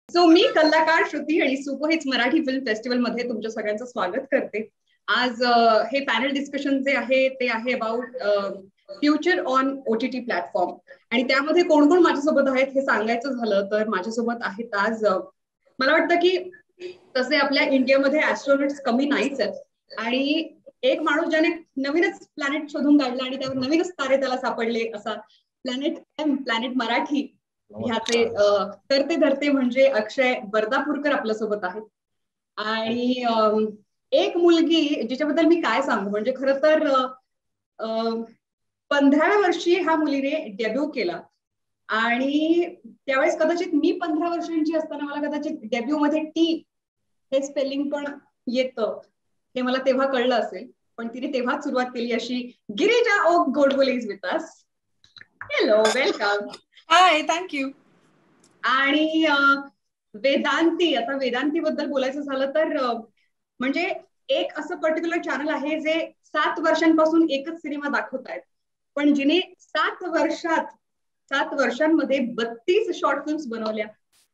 So मी कलाकार श्रुती आणि Superhits Marathi film festival मध्ये तुमच्या सगळ्यांचं स्वागत करते. आज हे पॅनल डिस्कशन जे आहे ते आहे about future on OTT platform. आणि त्यामध्ये कोण कोण माझ्यासोबत आहेत हे सांगायचं झालं तर माझ्यासोबत आहेत आज मला वाटतं की तसे आपल्या इंडियामध्ये ऍस्ट्रॉनॉट्स कमी नाहीच आहेत. आणि एक माणूस ज्याने नवीनच प्लॅनेट शोधून काढला आणि त्यावर नवीनच तारे त्याला सापडले असा प्लॅनेट मराठी ह्याचे करते धरते म्हणजे अक्षय बर्दापूरकर आपल्यासोबत आहेत. आणि एक मुलगी जिच्याबद्दल मी काय सांगू म्हणजे खरं तर 15व्या वर्षी ह्या मुलीने डेब्यू केला. आणि त्यावेळेस कदाचित मी 15 वर्षांची असताना मला कदाचित डेब्यू मध्ये टी हे स्पेलिंग पण येतं हे मला तेव्हा कळलं असेल. पण तिने तेव्हाच सुरुवात केली अशी Girija Oak Godbole is with us. Hello, welcome. Hi, thank you. आणि वेदांती, आता वेदांती बद्दल बोलायचं झालं तर म्हणजे एक असं पर्टिक्युलर चॅनल आहे जे 7 वर्षांपासून एकच सिनेमा दाखवत आहेत. पण जिने 7 वर्षांमध्ये 32 शॉर्ट फिल्म्स बनवल्या.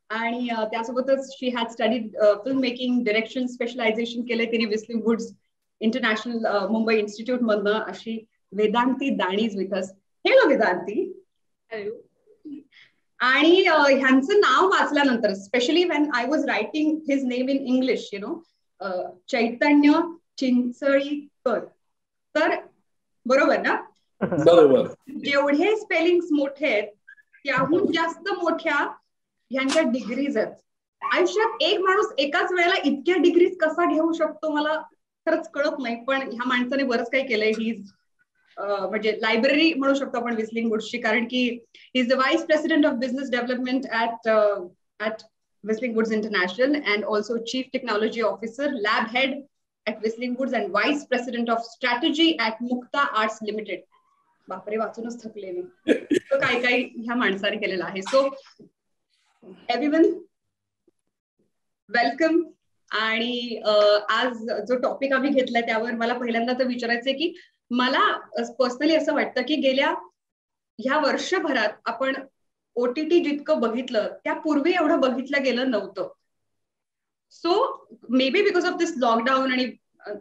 आणि त्यासोबतच she had studied film making direction specialisation केलंय तिने whistling woods international Mumbai institute मधनं. अशी Vedanti Dani is with us. Hello Vedanti. Hello. आणि ह्यांचं नाव वाचल्यानंतर specially when I was writing his name in English Chaitanya Chinchalikar. तर बरोबर ना? बरोबर. जेवढे स्पेलिंग्स मोठे आहेत त्याहून जास्त मोठ्या ह्यांच्या डिग्रीज आहेत. आयुष्यात एक माणूस एकाच वेळेला इतक्या डिग्रीज कसा घेऊ शकतो मला खरंच कळत नाही. पण ह्या माणसाने बरंच काही केलंय. ही म्हणजे लायब्ररी म्हणू शकतो आपण विस्लिंग वुड्सची, कारण की ही is the vice president of business development at whistling woods international and also chief technology officer lab head at whistling woods and vice president of strategy at Mukta arts limited. बापरे, वाचूनच थकले मी. काय काय ह्या माणसाने केलेलं आहे. So everyone welcome. आणि आज जो टॉपिक आम्ही घेतलाय त्यावर मला पहिल्यांदा तर विचारायचंय की मला पर्सनली असं वाटतं की गेल्या ह्या वर्षभरात आपण OTT जितकं बघितलं त्यापूर्वी एवढं बघितलं गेलं नव्हतं. So maybe because of this lockdown आणि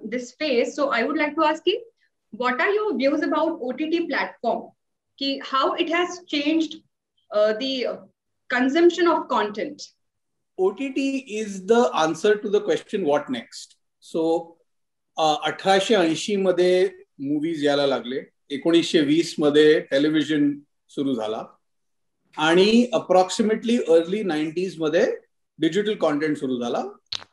this phase, so I would like to ask की what are your views about OTT platform, की how it has changed the consumption of content. OTT is the answer to the question what next. So 1880 मध्ये movies यायला लागले, 1920 मध्ये television सुरू झाला आणि approximately early 90s मध्ये डिजिटल कॉन्टेंट सुरू झाला,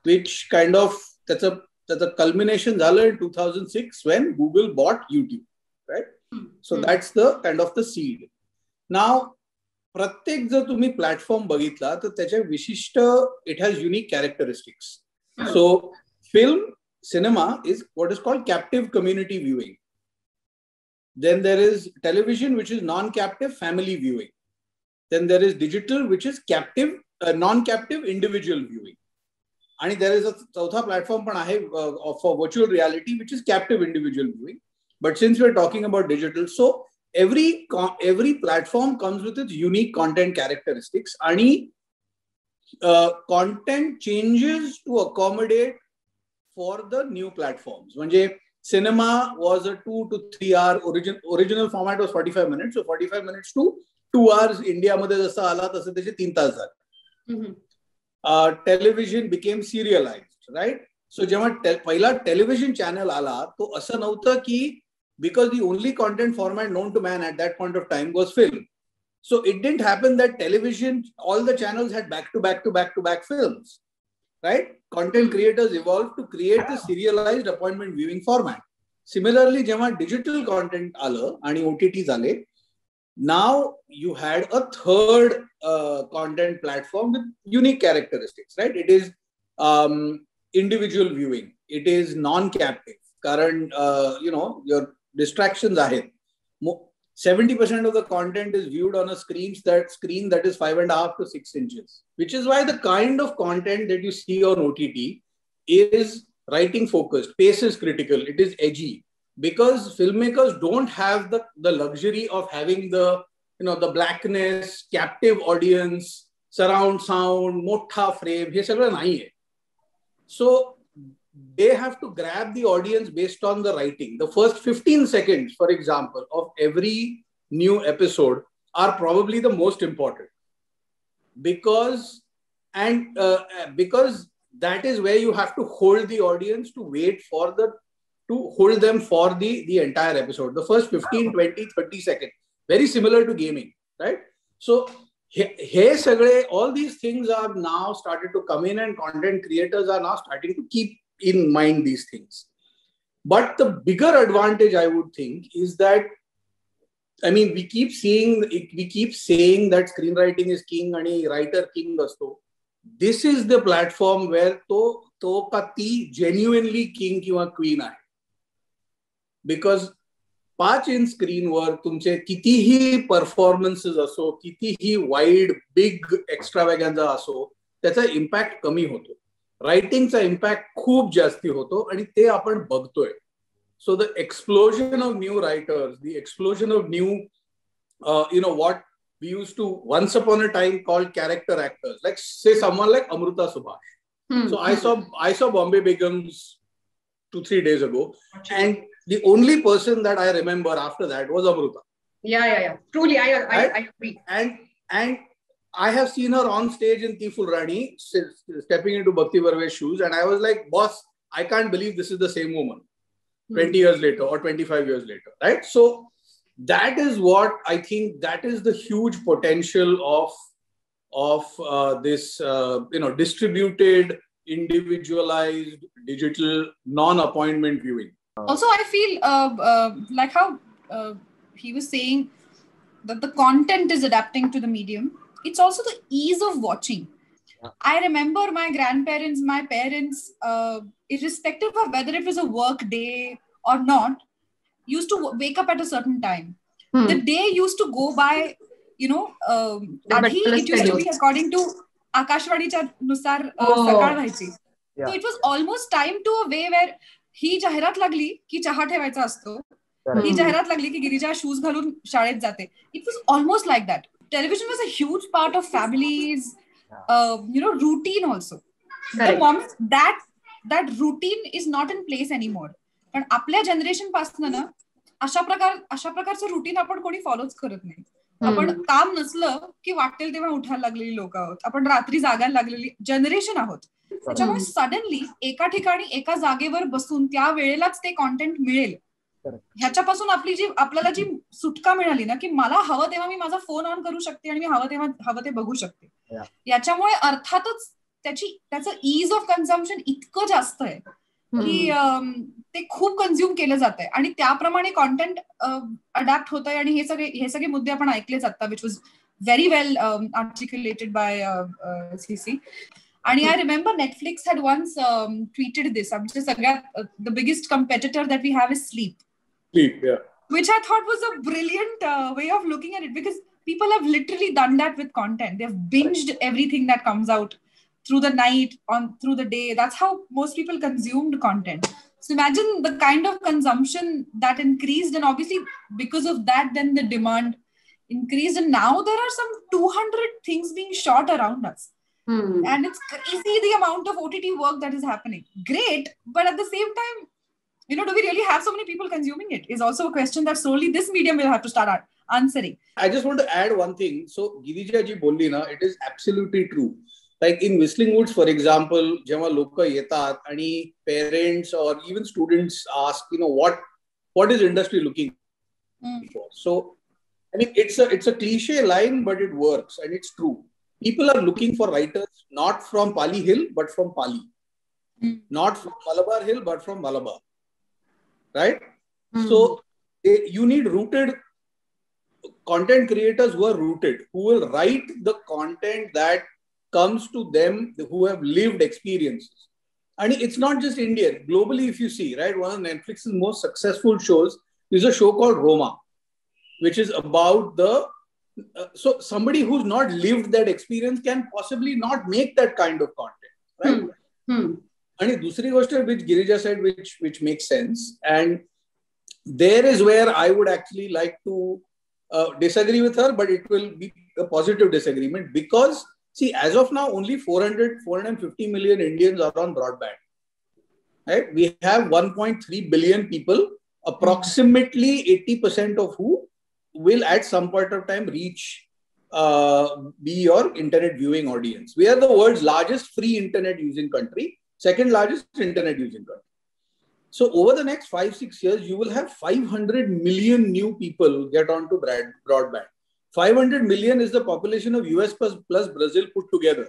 विच काइंड ऑफ त्याचं कल्मिनेशन झालं in 2006 when Google bought YouTube, right? So that's the kind of the seed. Now प्रत्येक जर तुम्ही प्लॅटफॉर्म बघितला तर त्याच्या विशिष्ट it has unique characteristics. So film cinema is what is called captive community viewing. Then there is television which is non captive family viewing. Then there is digital which is captive non captive individual viewing. आणि there is a चौथा platform पण आहे for virtual reality which is captive individual viewing. But since we are talking about digital, so every platform comes with its unique content characteristics, and content changes to accommodate for the new platforms. म्हणजे cinema was a 2 to 3 hour original format was 45 minutes, so 45 minutes to 2 hours India मध्ये जसा आला तसे त्याचे 3 तास झाले. Television became serialized, right? So जेव्हा पहिला टेलिव्हिजन चॅनल आला तो असं नव्हतं की because the only content format known to man at that point of time was film. So it didn't happen that television, all the channels had back to back films, right? Content creators evolved to create the serialized appointment viewing format. Similarly, jema digital content aala and OTTs aale, now you had a third content platform with unique characteristics, right? It is individual viewing. It is non-captive. Current, your distractions ahead. 70% of the content is viewed on a screen that is 5.5 to 6 inches, which is why the kind of content that you see on OTT is writing focused, pace is critical, it is edgy, because filmmakers don't have the luxury of having the blackness, captive audience, surround sound, मोठा frame, हे सगळं नाहीये. So they have to grab the audience based on the writing. The first 15 seconds, for example, of every new episode are probably the most important, because that is where you have to hold the audience to wait for to hold them for the entire episode. The first 15, 20, 30 seconds, very similar to gaming, right? So all these things are now started to come in, and content creators are now starting to keep in mind these things. But the bigger advantage, I would think, is that, I mean, we keep saying that screenwriting is king and writer king asto. This is the platform where to kati genuinely king kiwa queen आहे. Because 5 inch स्क्रीनवर तुमचे कितीही performances असो, कितीही wide big एक्स्ट्रावॅगन्झा असो, त्याचा impact कमी होतो. रायटिंगचा इम्पॅक्ट खूप जास्ती होतो, आणि ते आपण बघतोय. So the explosion of new writers, the explosion of new what we used to once upon a time call character actors, like say someone like Amruta Subhash. So I saw Bombay Begums 2-3 days ago, and the only person that I remember after that was Amruta. Yeah. Truly, I agree. And I have seen her on stage in Tiful Rani, stepping into Bhakti Barve's shoes, and I was like, boss, I can't believe this is the same woman 20 years later or 25 years later, right? So that is what I think, that is the huge potential of this distributed, individualized, digital, non-appointment viewing. Also, I feel like how he was saying that the content is adapting to the medium. It's also the ease of watching. Yeah. I remember my grandparents, my parents, irrespective of whether it was a work day or not, used to wake up at a certain time. The day used to go by, it used to be according to Akashvanicha nusar sakal व्हायची. So it was almost time to a way where ही जाहिरात लागली की चहा ठेवायचा असतो, ही जाहिरात लागली की गिरिजा शूज घालून शाळेत जाते. It was almost like that. Television was a huge part of families, routine also. The moment that routine is not in place anymore. पण आपल्या जनरेशन पासून ना अशा प्रकारचं रुटीन आपण कोणी फॉलोच करत नाही. आपण काम नसलं की वाटेल तेव्हा उठायला लागलेली लोक आहोत, आपण रात्री जागायला लागलेली जनरेशन आहोत. त्याच्यामुळे सडनली एका ठिकाणी एका जागेवर बसून त्या वेळेलाच ते कॉन्टेंट मिळेल, ह्याच्यापासून आपल्याला जी सुटका मिळाली ना, की मला हवं तेव्हा मी माझा फोन ऑन करू शकते आणि मी हवं ते बघू शकते. याच्यामुळे अर्थातच त्याचं इज ऑफ कन्झम्पशन इतकं जास्त आहे की ते खूप कन्झ्युम केलं जात आहे, आणि त्याप्रमाणे कॉन्टेंट अडॅप्ट होत आहे. आणि हे सगळे मुद्दे आपण ऐकलेच आता, which was very well articulated by CC. आणि I remember Netflix had once tweeted this. आमच्या सगळ्यात the biggest competitor that we have is sleep. Sleep, yeah. Which I thought was a brilliant way of looking at it, because people have literally done that with content. They've binged everything that comes out through the night, through the day. That's how most people consumed content. So imagine the kind of consumption that increased, and obviously because of that, then the demand increased, and now there are some 200 things being shot around us. And it's crazy the amount of OTT work that is happening. Great, but at the same time, do we really have so many people consuming it? Is also a question that slowly this medium will have to start answering. I just want to add one thing. So Girija ji bolli na, it is absolutely true. Like in Whistling Woods, for example, जेव्हा लोक येतात आणि parents or even students ask, what is industry looking for? So, I mean, it's a cliche line, but it works and it's true. People are looking for writers not from Pali Hill, but from Pali. Not from Malabar Hill, but from Malabar. Right? So you need rooted content creators who are rooted, who will write the content that comes to them, who have lived experiences. And it's not just Indian. Globally, if you see, right, one of Netflix's most successful shows is a show called Roma, which is about so somebody who's not lived that experience can possibly not make that kind of content, right? And dusri goshti which Girija said, which makes sense, and there is where I would actually like to disagree with her, but it will be a positive disagreement, because See, as of now, only 450 million Indians are on broadband. Right? We have 1.3 billion people, approximately 80% of who will at some point of time reach be your internet viewing audience. We are the world's largest free internet using country, second largest internet using country. So over the next 5-6 years, you will have 500 million new people get onto broadband. 500 million is the population of US plus Brazil put together.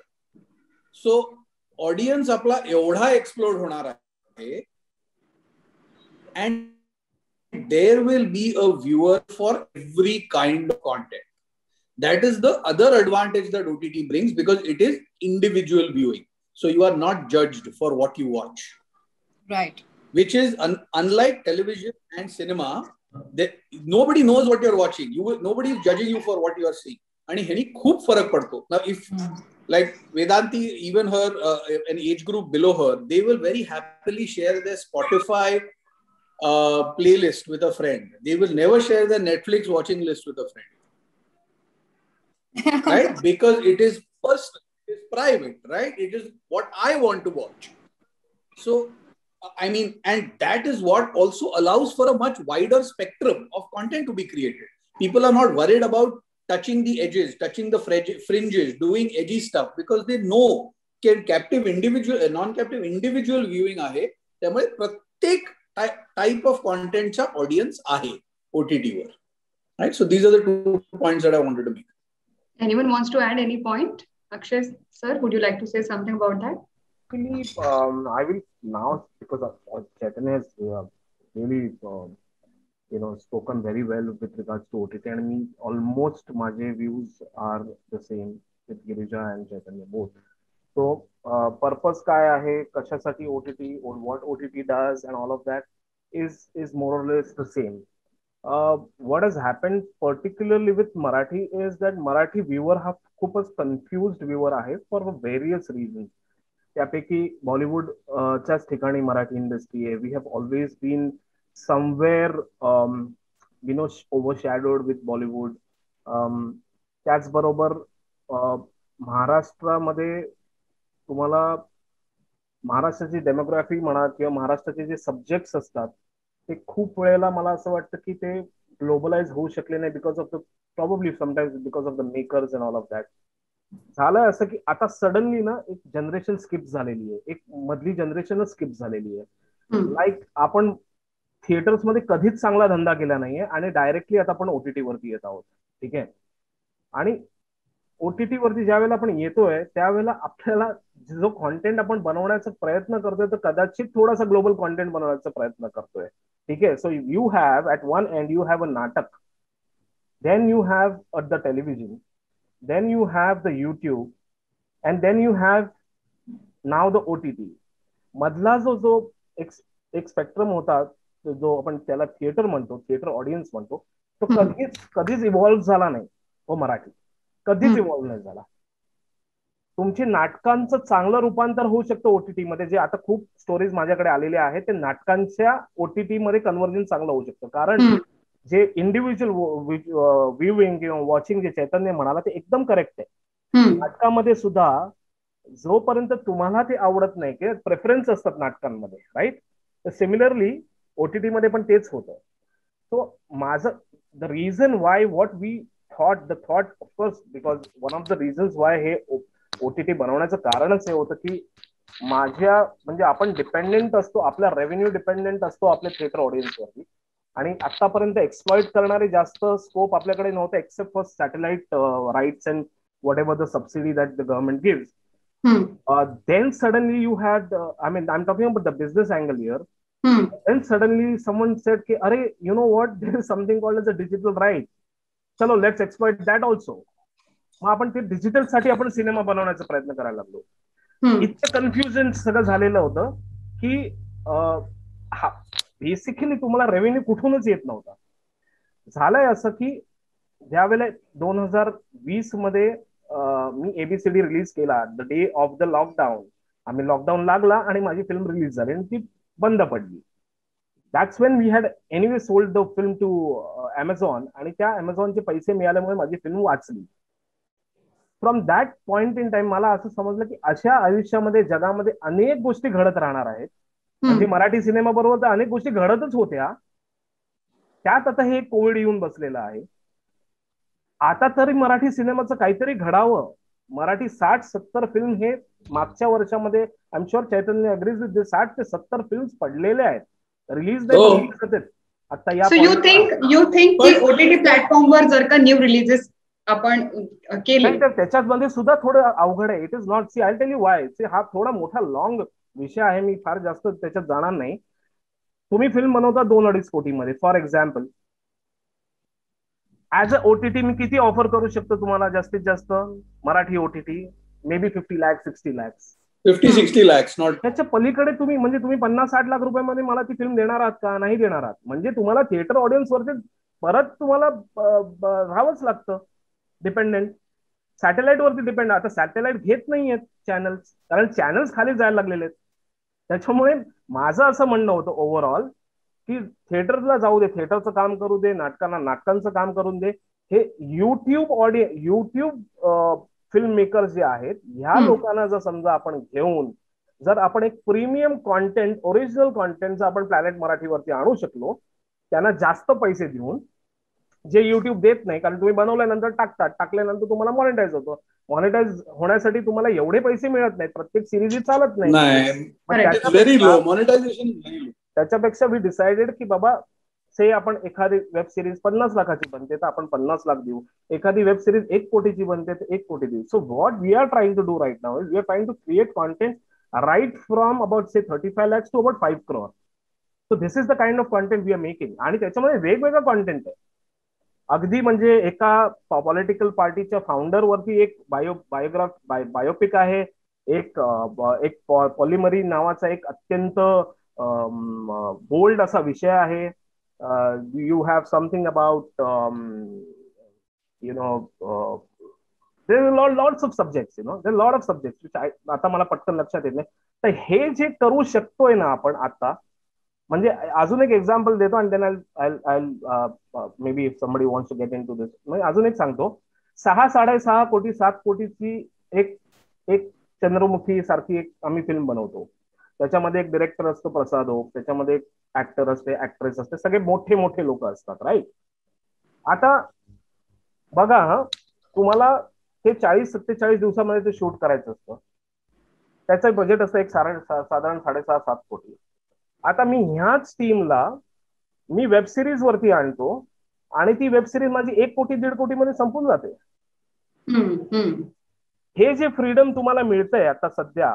So audience आपला एवढा explode होणार आहे, and there will be a viewer for every kind of content. That is the other advantage that OTT brings, because it is individual viewing. So you are not judged for what you watch. Right. Which is unlike television and cinema, nobody knows what you're watching. Nobody is judging you for what you are seeing. And ह्यानी खूप फरक पडतो. Now, if like Vedanti, even her, an age group below her, they will very happily share their Spotify playlist with a friend. They will never share their Netflix watching list with a friend. Right? Because it is personal, it is private, right? It is what I want to watch. So, I mean, and that is what also allows for a much wider spectrum of content to be created. People are not worried about touching the edges, touching the fringes, doing edgy stuff, because they know captive individual, non-captive individual viewing आहे. त्यामुळे प्रत्येक type of contentचा audience आहे OTT वर. Right? So these are the 2 points that I wanted to make. Anyone wants to add any point? Akshay sir, would you like to say something about that? Actually, I will now, because Chaitanya has really spoken very well with regards to OTT, and me, almost my views are the same with Girija and Chaitanya both. So purpose काय आहे, कशासाठी OTT, or what OTT does, and all of that is more or less the same. What has happened particularly with Marathi is that Marathi viewer have खूपच confused viewer आहे for various reasons. त्यापैकी बॉलिवूड च्याच ठिकाणी Marathi industry आहे. We have always been somewhere overshadowed with Bollywood. त्याचबरोबर महाराष्ट्रामध्ये तुम्हाला महाराष्ट्राची डेमोग्राफी म्हणा किंवा महाराष्ट्राचे जे सब्जेक्ट्स असतात ते खूप वेळेला मला असं वाटतं की ते ग्लोबलाइज होऊ शकले नाही, because of the probably sometimes because of the makers and all of that. झालंय असं की आता सडनली ना एक जनरेशन स्किप झालेली आहे, एक मधली जनरेशनच स्किप झालेली आहे. लाईक आपण थिएटर्स मध्ये कधीच चांगला धंदा केला नाहीये आणि डायरेक्टली आता आपण ओटीटी वरती येत आहोत. ठीक आहे. आणि ओटीटी वरती ज्या वेळेला आपण येतोय त्यावेळेला आपल्याला जो कॉन्टेंट आपण बनवण्याचा प्रयत्न करतोय तर कदाचित थोडासा ग्लोबल कॉन्टेंट बनवण्याचा प्रयत्न करतोय. ठीक आहे. So you have at one end you have a natak, then you have the television, then you have the YouTube, and then you have now the OTT. मधला जो एक स्पेक्ट्रम होता जो आपण त्याला थिएटर म्हणतो, थिएटर ऑडियन्स म्हणतो, तो कधीच इव्हॉल्व्ह झाला नाही. हो मराठी कधीच इव्हॉल्व्ह नाही झाला. तुमची नाटकांचं चांगलं रूपांतर होऊ शकतं ओटीटी मध्ये. जे आता खूप स्टोरीज माझ्याकडे आलेले आहेत ते नाटकांच्या ओटीटी मध्ये कन्व्हर्जन चांगलं होऊ शकतं. कारण जे इंडिव्हिज्युअल व्ह्यूइंग किंवा वॉचिंग जे चैतन्य म्हणाला ते एकदम करेक्ट आहे. नाटकामध्ये सुद्धा जोपर्यंत तुम्हाला ते आवडत नाही की प्रेफरन्स असतात नाटकांमध्ये, राईट. तर सिमिलरली ओटीटी मध्ये पण तेच होतं. सो माझं the reason why what we thought of course because one of the reasons why हे ओटीटी बनवण्याचं कारणच हे होतं की माझ्या म्हणजे आपण डिपेंडेंट असतो, आपला रेव्हेन्यू डिपेंडेंट असतो आपल्या थिएटर ऑडियन्सवरती. आणि आतापर्यंत एक्सप्लॉइट करणारे जास्त स्कोप आपल्याकडे नव्हतं except for satellite rights and whatever the subsidy that the government gives. Then suddenly you had, I'm talking about the business angle here. Then suddenly someone said, "Arey, you know what? There is something called as a digital right. Chalo, let's exploit that also." मग आपण ते digital साठी आपण cinema बनवण्याचा प्रयत्न करायला लागलो. इतकं कन्फ्युजन सगळं झालेलं होतं की बेसिकली तुम्हाला रेव्हेन्यू कुठूनच येत नव्हता. झालंय असं की ज्यावेळेला 2020 मध्ये मी एबीसीडी रिलीज केला the day of the lockdown. आम्ही लॉकडाऊन लागला आणि माझी फिल्म रिलीज झाली आणि ती बंद पडली. That's when we had anyway sold the film to Amazon आणि त्या अमेझॉनचे पैसे मिळाल्यामुळे माझी फिल्म वाचली. From that point in time मला असं समजलं की अशा आयुष्यामध्ये जगामध्ये अनेक गोष्टी घडत राहणार आहेत. म्हणजे मराठी सिनेमा बरोबर तर अनेक गोष्टी घडतच होत्या, त्यात आता हे कोविड येऊन बसलेलं आहे. आता तरी मराठी सिनेमाचं काहीतरी घडावं. मराठी 60-70 फिल्म हे मागच्या वर्षामध्ये, I am sure Chaitanya agrees with 60 ते 70 फिल्म पडलेले आहेत, रिलीज नाही. आता या यू थिंक की ओटीटी प्लॅटफॉर्मवर जर का न्यू रिलीजेस आपण केले तर त्याच्यामध्ये सुद्धा थोडं अवघड आहे. It is not, see I tell you why. हा थोडा मोठा लॉंग विषय आहे, मी फार जास्त त्याच्यात जाणार नाही. तुम्ही फिल्म बनवता 2-2.5 कोटीमध्ये for example. As a OTT मी किती ऑफर करू शकतो तुम्हाला जास्तीत जास्त Marathi OTT? Maybe 50 lakh 60 lakh 50-60 lakhs not. त्याच्या पलीकडे तुम्ही 50-60 लाख रुपयामध्ये मला ती फिल्म देणार आहात का? नाही देणार आहात. म्हणजे तुम्हाला थिएटर ऑडियन्स वरती परत तुम्हाला राहावंच लागतं डिपेंडेंट. सॅटेलाइट वरती डिपेंड. आता सॅटेलाइट घेत नाहीयेत चॅनल्स, कारण चॅनल्स खाली जायला लागलेले आहेत. त्याच्यामुळे माझं असं म्हणणं होतं ओव्हरऑल की थिएटरला जाऊ दे, थिएटरचं काम करू दे, नाटकांचं काम करून दे. हे युट्यूब फिल्म मेकर जे आहेत ह्या लोकांना जर समजा आपण घेऊन जर आपण एक प्रीमियम कॉन्टेंट, ओरिजिनल कॉन्टेंट जर आपण प्लॅनेट मराठीवरती आणू शकलो, त्यांना जास्त पैसे देऊन, जे युट्यूब देत नाही, कारण तुम्ही बनवल्यानंतर टाकल्यानंतर तुम्हाला मॉनिटाईज होतं. मॉनिटाईज होण्यासाठी तुम्हाला एवढे पैसे मिळत नाहीत, प्रत्येक सिरीज चालत नाही. त्याच्यापेक्षा वी डिसाइडेड की बाबा से आपण एखादी वेब सिरीज 50 लाखाची बनते तर आपण 50 लाख देऊ, एखादी वेब सिरीज 1 कोटीची बनते तर 1 कोटी देऊ. So what we are trying to do right now is we are trying to create content right from about say 35 lakhs to about 5 crore. So this is the kind of content we are making. आणि त्याच्यामध्ये वेगवेगळं content आहे. अगदी म्हणजे एका political पार्टीच्या founder वरती एक बायोपिक आहे, एक पॉलिमरी नावाचा एक अत्यंत बोल्ड असा विषय आहे. You have something about there are lots of subjects, there are lot of subjects which आता मला पटकन लक्षात येत नाही. तर हे जे करू शकतोय ना आपण आता, म्हणजे अजून एक एक्झाम्पल देतो आणि then maybe if somebody wants to get into this. म्हणजे अजून एक सांगतो, 6-6.5 कोटी 7 कोटीची एक चंद्रमुखी सारखी एक आम्ही फिल्म बनवतो. त्याच्यामध्ये एक डिरेक्टर असतो प्रसाद ओक, त्याच्यामध्ये एक ऍक्टर असते, ऍक्ट्रेस असते, सगळे मोठे मोठे लोक असतात, राईट. आता बघा, तुम्हाला हे 40-47 दिवसामध्ये ते शूट करायचं असतं. त्याचं बजेट असतं एक साधारण 6.5-7 कोटी. आता मी ह्याच टीमला मी वेब सिरीज वरती आणतो आणि ती वेब सिरीज माझी 1 कोटी 1.5 कोटीमध्ये संपून जाते. हे जे फ्रीडम तुम्हाला मिळतंय आता सध्या,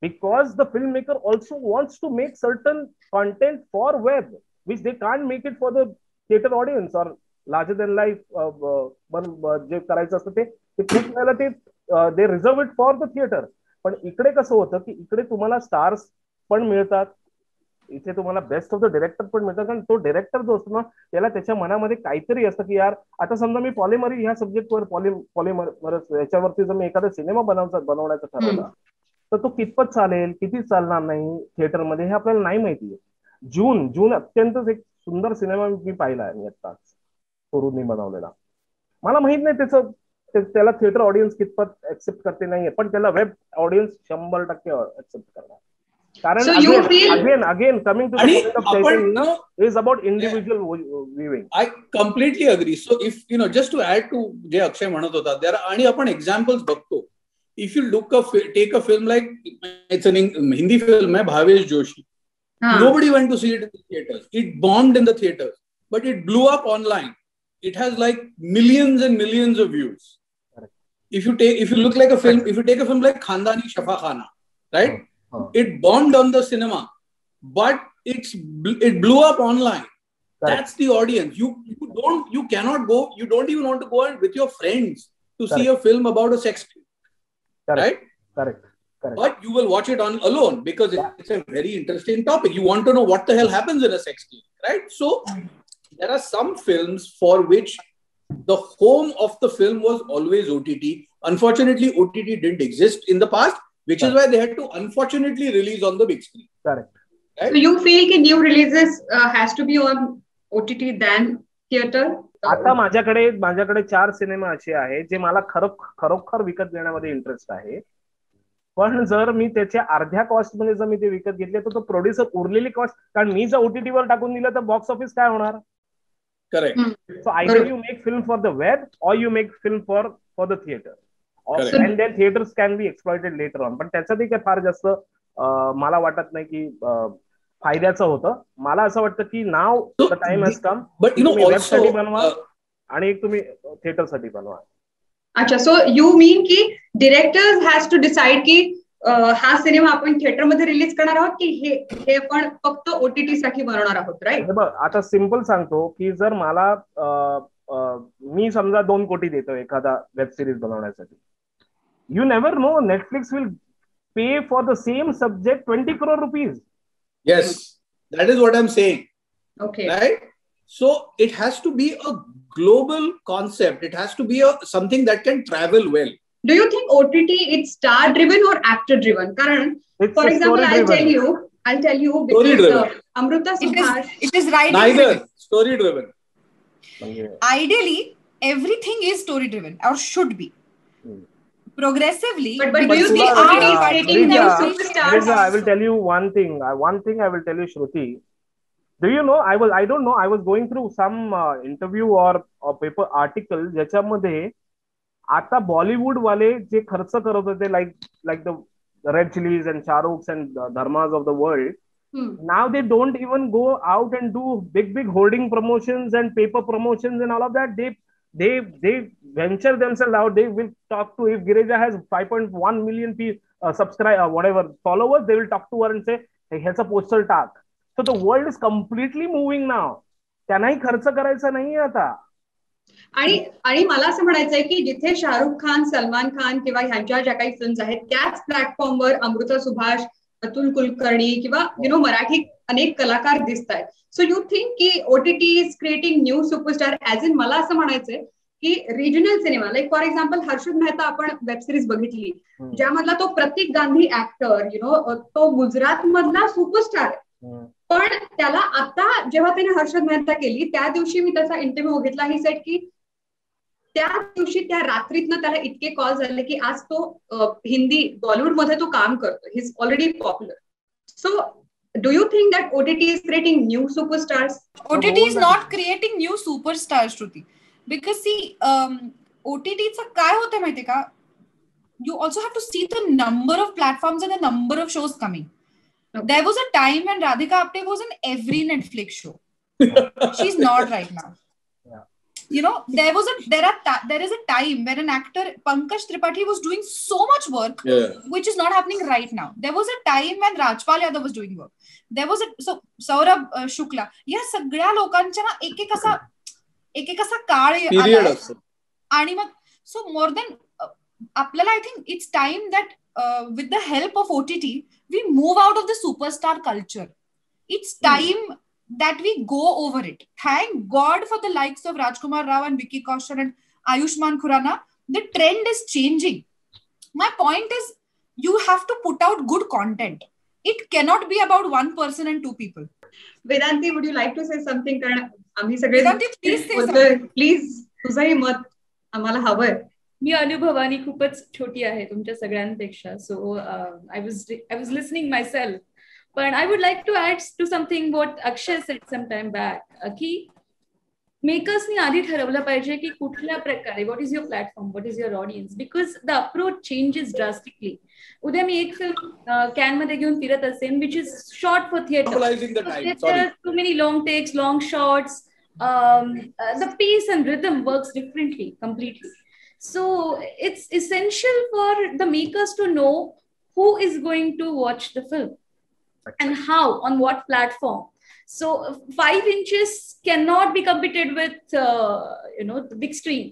because the film maker also wants to make certain content for web which they can't make it for the theatre audience or larger than life. जे करायचं असतं ते खूप वेळेला ते they reserve it for the theatre. पण इकडे कसं होतं की इकडे तुम्हाला स्टार्स पण मिळतात, इथे तुम्हाला बेस्ट ऑफ द डिरेक्टर पण मिळतात. कारण तो डिरेक्टर जो असतो ना, त्याला त्याच्या मनामध्ये काहीतरी असतं की यार आता समजा मी पॉलिमरी ह्या सब्जेक्टवर पॉलिमर याच्यावरती जर मी एखादा सिनेमा बनवण्याचं ठरवलं तर तो कितपत चालेल, किती चालणार नाही थिएटरमध्ये, हे आपल्याला नाही माहिती. जून अत्यंत एक सुंदर सिनेमा मी पाहिला आहे, मी आत्ताच सुरूनी बनवलेला. मला माहित नाही त्याला थिएटर ऑडियन्स कितपत ऍक्सेप्ट करते नाहीये, पण त्याला वेब ऑडियन्स 100% ऍक्सेप्ट करणार. कारण again coming to the point of Chaitanya is about individual viewing. I completely agree. So if just to add to जे अक्षय म्हणत होता, there आणि आपण एक्झाम्पल्स बघतो. If you take a film like, it's an Hindi film है, Bhavesh Joshi. Nobody went to see it in the theaters. It bombed in the theaters, but it blew up online. It has like millions and millions of views. If you take a film like Khandani Shafa Khana, right? It bombed on the cinema, but it blew up online. That's the audience. You cannot go. You don't even want to go with your friends to see a film about a sex scene, right? Correct. But you will watch it alone because it's a very interesting topic. You want to know what the hell happens in a sex scene, right? So there are some films for which the home of the film was always OTT. Unfortunately, OTT didn't exist in the past, which is why they had to unfortunately release on the big screen. Correct. Right? So you feel that new releases has to be on OTT than theater? आता माझ्याकडे 4 cinema असे आहेत जे मला खरोखर विकत घेण्यामध्ये interest आहे. पण जर मी त्याच्या अर्ध्या कॉस्ट मध्ये जर मी ते विकत घेतले तर तो प्रोड्युसर उरलेली कॉस्ट, कारण मी जर OTT वर टाकून दिलं तर बॉक्स ऑफिस काय होणार? Correct. So either you make film for the web or you make film for the theatre, and then theatres can be exploited later on. पण त्याच्यातही काय फार जास्त मला वाटत नाही की फायद्याचं होतं. मला असं वाटतं की now the time has come, but you know वेबसाठी बनवा आणि एक तुम्ही थिएटरसाठी बनवा. अच्छा, सो यू मीन की डिरेक्टर्स हॅज टू डिसाइड की हा सिनेमा आपण थिएटरमध्ये रिलीज करणार आहोत की हे आपण फक्त OTT साठी बनवणार आहोत, राईट? आता सिम्पल सांगतो की जर मला मी समजा 2 कोटी देतो एखादा वेब सिरीज बनवण्यासाठी, you never know, Netflix will pay for the same subject 20 crore rupees. Yes, that is what I'm saying. Okay. Right? So it has to be a global concept. It has to be something that can travel well. Do you think OTT it's star driven or actor driven? Karan, for example, I'll tell you because Amruta Subhash, it is right. Neither story driven. Ideally, everything is story driven or should be. Progressively, but do you think OTT is creating new superstars? I will tell you one thing. I will tell you, Shruti. Do you know? I don't know. I was going through some interview or paper article ज्याच्यामध्ये आता बॉलिवूड वाले जे खर्च करत होते like the Red Chillies and Shahrukhs and Dharmas of the world, now they don't even go out and do big hoarding promotions and paper promotions and all of that. They venture themselves out. They will talk to, if Gireja has 5.1 million subscribe whatever followers, they will talk to her and say, hey, here's a poster tag. So the world is completely moving now. त्यांनाही खर्च करायचा नाहीये आता. आणि मला असं म्हणायचंय की जिथे शाहरुख खान, सलमान खान किंवा ह्यांच्या ज्या काही फिल्म्स आहेत त्याच प्लॅटफॉर्मवर अमृता सुभाष, अतुल कुलकर्णी किंवा मराठी अनेक कलाकार दिसत आहेत. सो यू थिंक की OTT is creating new superstar? As in मला असं म्हणायचंय की regional cinema, like for example Harshad Mehta आपण वेब सिरीज बघितली ज्यामधला तो प्रतीक गांधी ऍक्टर तो गुजरात मधला सुपरस्टार आहे. पण त्याला आता जेव्हा त्याने हर्षद मेहता केली त्या दिवशी मी त्याचा इंटरव्ह्यू बघितला. ही सेट की त्या दिवशी त्या रात्रीतनं त्याला इतके कॉल झाले की आज तो हिंदी बॉलिवूड मध्ये तो काम करतो. He is already popular. So do you think that OTT is creating new superstars? OTT is not creating new superstars, Shruti, because see OTT चा काय होतं माहितीये का, you also have to see the number of platforms and the number of shows coming. Okay. There was a time when Radhika Apte was in every Netflix show. She's not right now. There is a time when an actor, Pankaj Tripathi, was doing so much work, which is not happening right now. There was a time when Rajpal Yadav was doing work. There was Saurabh Shukla. या सगळ्या लोकांच्या ना एक असा काळ आला आणि मग सो मोर देन आपल्याला I think it's time that with the help of OTT we move out of the superstar culture. It's time that we go over it. Thank God for the likes of Rajkumar Rao and Vicky Kaushal and Ayushmann Khurrana. The trend is changing. My point is, you have to put out good content. It cannot be about one person and two people. Vedanti, would you like to say something? कारण आम्ही सगळे Vedanti, please say something. Please तुझंही मत आम्हाला हवंय. मी अनुभवानी खूपच छोटी आहे तुमच्या सगळ्यांपेक्षा. So I was listening myself. पण I would like to add to something what Akshay said some time back, की मेकर्सनी आधी ठरवलं पाहिजे की कुठल्या प्रकारे, what is your platform, what is your audience, because the approach changes drastically. उद्या मी एक फिल्म कॅन मध्ये घेऊन फिरत असेल which is short for theatre, too many long takes, long shorts, the pace and rhythm works differently completely. So it's essential for the makers to know who is going to watch the film and how, on what platform. So 5 inches cannot be competed with the big screen.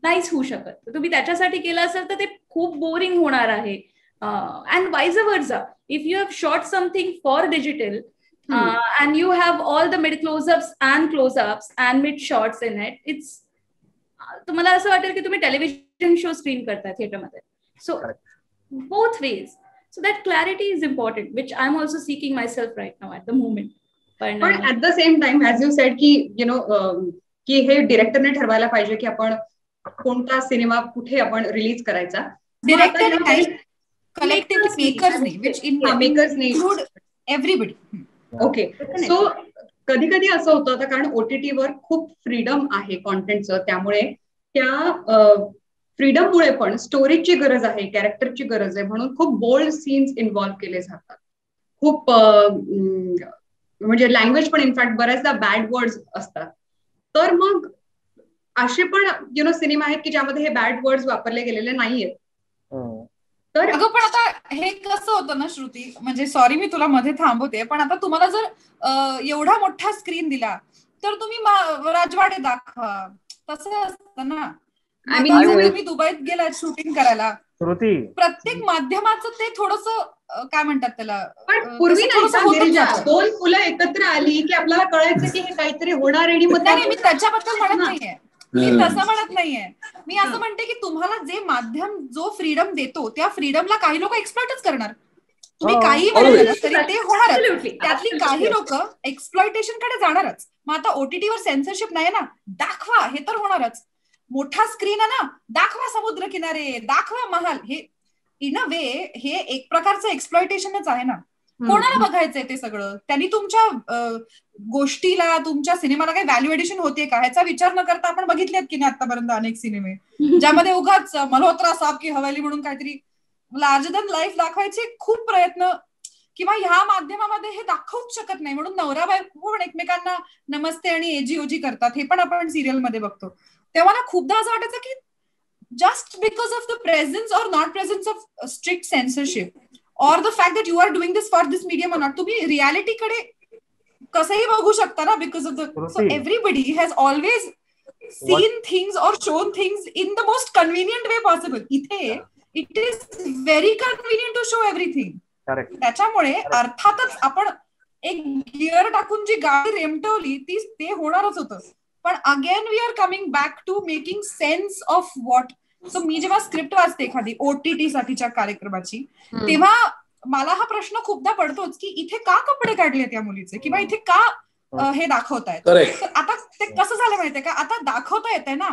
नाहीच होऊ शकत. तुम्ही त्याच्यासाठी केलं असेल तर ते खूप बोरिंग होणार आहे. And vice versa, if you have shot something for digital and you have all the mid close-ups and close-ups and mid shots in it, it's तुम्हाला असं वाटेल की तुम्ही टेलिव्हिजन शो स्क्रीन करताय थिएटरमध्ये. So both ways. So that clarity is important, which I am also seeking myself right now at the moment. पण at the same time as you said की की हे डिरेक्टरने ठरवायला पाहिजे की आपण कोणता सिनेमा कुठे आपण रिलीज करायचा. डिरेक्टर कलेक्टिव्ह मेकर्सनी एव्हरीबडी. ओके, सो कधी कधी असं होतं आता, कारण OTTवर खूप फ्रीडम आहे कॉन्टेंटचं, त्यामुळे त्या फ्रीडममुळे पण स्टोरीची गरज आहे, कॅरेक्टरची गरज आहे, म्हणून खूप बोल्ड सीन्स इन्व्हॉल्व्ह केले जातात. खूप म्हणजे लँग्वेज पण इनफॅक्ट बऱ्याचदा बॅड वर्ड्स असतात. तर मग असे पण सिनेमा आहेत की ज्यामध्ये हे बॅड वर्ड्स वापरले गेलेले नाहीयेत. तर अगं पण आता हे कसं होतं ना श्रुती, म्हणजे सॉरी मी तुला मध्ये थांबवते, पण आता तुम्हाला जर एवढा मोठा स्क्रीन दिला तर तुम्ही राजवाडे दाखवा, तसं असतं ना. तुम्ही दुबईत गेला शूटिंग करायला, प्रत्येक माध्यमाचं ते थोडंसं काय म्हणतात त्याला, पण पूर्वी नाही, दोन फुलं एकत्र आली की आपल्याला कळायचं की हे काहीतरी होणार. आणि मग नाही, मी त्याच्याबद्दल म्हणत नाहीये, मी तसं म्हणत नाहीये. मी असं म्हणते की तुम्हाला जे माध्यम जो फ्रीडम देतो त्या फ्रीडमला काही लोक एक्सप्लॉइटच करणार. तुम्ही काही म्हणलं तरी ते होणारच. त्यातली काही लोक एक्सप्लॉइटेशन कडे जाणारच. मग आता OTTवर सेन्सरशिप नाही ना, दाखवा, हे तर होणारच. मोठा स्क्रीन आहे ना, दाखवा समुद्र किनारे, दाखवा महाल. हे इन अ वे हे एक प्रकारचं एक्सप्लॉइटेशनच आहे ना. कोणाला बघायचंय ते सगळं? त्यांनी तुमच्या गोष्टीला, तुमच्या सिनेमाला काही व्हॅल्यू एडिशन होते का ह्याचा विचार न करता आपण बघितलेत की नाही आतापर्यंत अनेक सिनेमे ज्यामध्ये उगाच मल्होत्रा साहब की हवेली म्हणून काहीतरी लार्जर दॅन लाईफ दाखवायचे खूप प्रयत्न, किंवा ह्या माध्यमामध्ये हे दाखवूच शकत नाही म्हणून नवरा बायको पण एकमेकांना नमस्ते आणि एजी करतात. हे पण आपण सिरियल मध्ये बघतो. तेव्हा ना खूपदा असं वाटायचं की just because of the presence or not presence of strict censorship or the fact that you are doing this for this medium or not, तुम्ही रियालिटी कडे कसंही बघू शकता ना, because of the so everybody has always seen things or shown things in the most convenient way possible. इथे it is very convenient to show everything. त्याच्यामुळे अर्थातच आपण एक गिअर टाकून जी गाडी रेमटवली ती ते होणारच होतं. पण again we are coming back to making sense of what. So मी जेव्हा स्क्रिप्ट वाचते एखादी OTT साठीच्या कार्यक्रमाची, तेव्हा मला हा प्रश्न खूपदा पडतोच की इथे का कपडे काढलेत या मुलीचे, किंवा इथे का हे दाखवतायत. आता ते कसं झालं माहितीये का, आता दाखवता येतंय ना,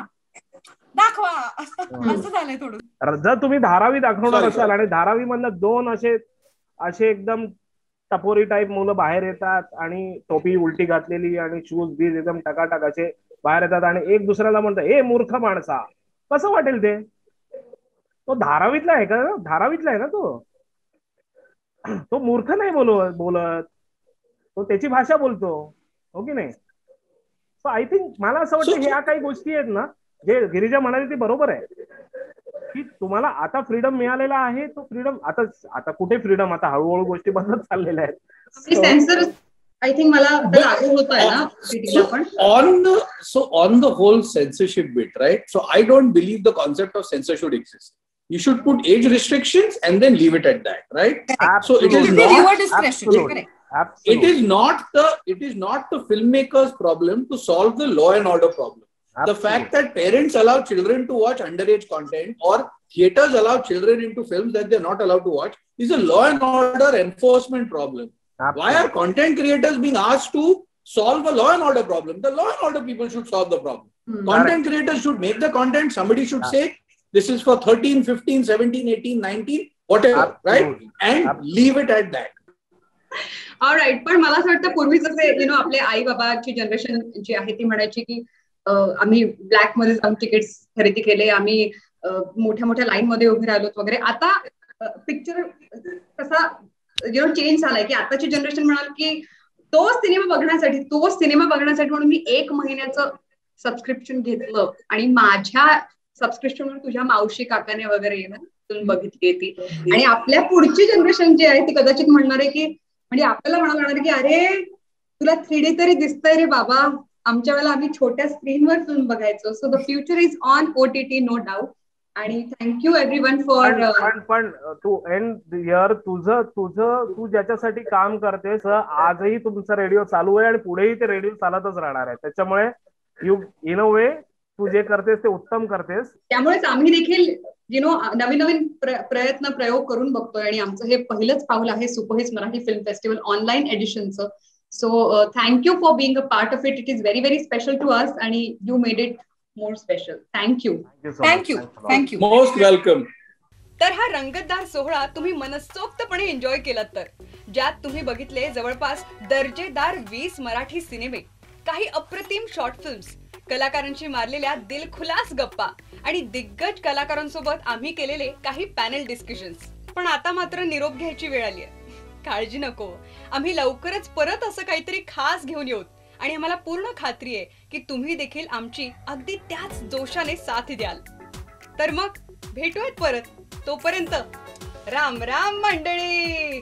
दाखवा, असं झालंय थोडं. जर तुम्ही धारावी दाखवणार असाल आणि धारावी मधनं दोन असे एकदम टपोरी टाईप मुलं बाहेर येतात आणि टोपी उलटी घातलेली आणि शूज बीज एकदम टकाटक असे बाहेर येतात आणि एक दुसऱ्याला म्हणतात हे मूर्ख माणसा, कसं वाटेल ते? तो धारावीतला आहे का? धारावीतला आहे ना तो मूर्ख नाही बोलत, तो त्याची भाषा बोलतो, हो की नाही? सो आय थिंक मला असं वाटतं ह्या काही गोष्टी आहेत ना, जे गिरिजा म्हणाली ते बरोबर आहे की तुम्हाला आता फ्रीडम मिळालेला आहे. तो फ्रीडम आता कुठे फ्रीडम, आता हळूहळू गोष्टी बदलत चाललेल्या आहेत. सेन्सर आय थिंक मला लागू होत आहे ना सिटीला पण. On the whole censorship bit, right? So I don't believe the concept of censor should exist. You should put age restrictions and then leave it at that, right? Absolutely. So it is not your discretion. Correct. It is not the filmmaker's problem to solve the law and order problem. Absolutely. The fact that parents allow children to watch underage content or theaters allow children into films that they're not allowed to watch is a law and order enforcement problem. Absolutely. Why are content creators being asked to solve a law and order problem? The law and order people should solve the problem. Content creators should make the content. Somebody should say, this is for 13, 15, 17, 18, 19, whatever, right? And leave it at that. Alright, पण मला असं वाटतं पूर्वी जसे आपले आई बाबाची generation जी आहे ती म्हणायची की आम्ही ब्लॅक मध्ये जाऊन तिकीट्स खरेदी केले, आम्ही मोठ्या मोठ्या लाईन मध्ये उभे राहिलोत वगैरे. आता पिक्चर कसा चेंज झालाय की आताची जनरेशन म्हणाल की तोच सिनेमा बघण्यासाठी म्हणून मी 1 महिन्याचं सबस्क्रिप्शन घेतलं आणि माझ्या सबस्क्रिप्शनवर तुझ्या मावशी काकाने वगैरे तुम्ही बघितली ती. आणि आपल्या पुढची जनरेशन जी आहे ती कदाचित म्हणणार आहे की, म्हणजे आपल्याला म्हणायला लागणार की अरे तुला 3D तरी दिसतंय रे बाबा, आमच्या वेळेला आम्ही छोट्या स्क्रीनवर फिल्म बघायचो. So the future is on OTT, no doubt. आणि थँक्यू एव्हरीवन फॉर. पण तू एंड इयर तू ज्याच्यासाठी काम करतेस आजही तुमचा रेडिओ चालू आहे आणि पुढेही ते रेडिओ चालतच राहणार आहे. त्याच्यामुळे यू इन अ वे तू जे करतेस ते उत्तम करतेस. त्यामुळेच आम्ही देखील नवीन प्रयोग करून बघतोय आणि आमचं हे पहिलंच पाऊल आहे superhits Marathi film festival online एडिशनचं. So thank you for being a part of it. It is very, very special to us and you made it more special. Thank you. Thank you. Thank you. Most welcome. तर हा रंगतदार सोहळा तुम्ही मनसोक्तपणे enjoy केलात तर ज्यात तुम्ही बघितले जवळपास दर्जेदार 20 मराठी सिनेमे, काही अप्रतिम शॉर्ट फिल्म्स, कलाकारांशी मारलेल्या दिलखुलास गप्पा आणि दिग्गज कलाकारांसोबत आम्ही केलेले काही पॅनल डिस्कशन्स. पण आता मात्र निरोप घ्यायची वेळ आली आहे. काळजी नको, आम्ही लवकरच परत असं काहीतरी खास घेऊन येऊ आणि आम्हाला पूर्ण खात्री आहे की तुम्ही देखील आमची अगदी त्याच जोशाने साथ द्याल. तर मग भेटूयात परत. तोपर्यंत राम राम मंडळी.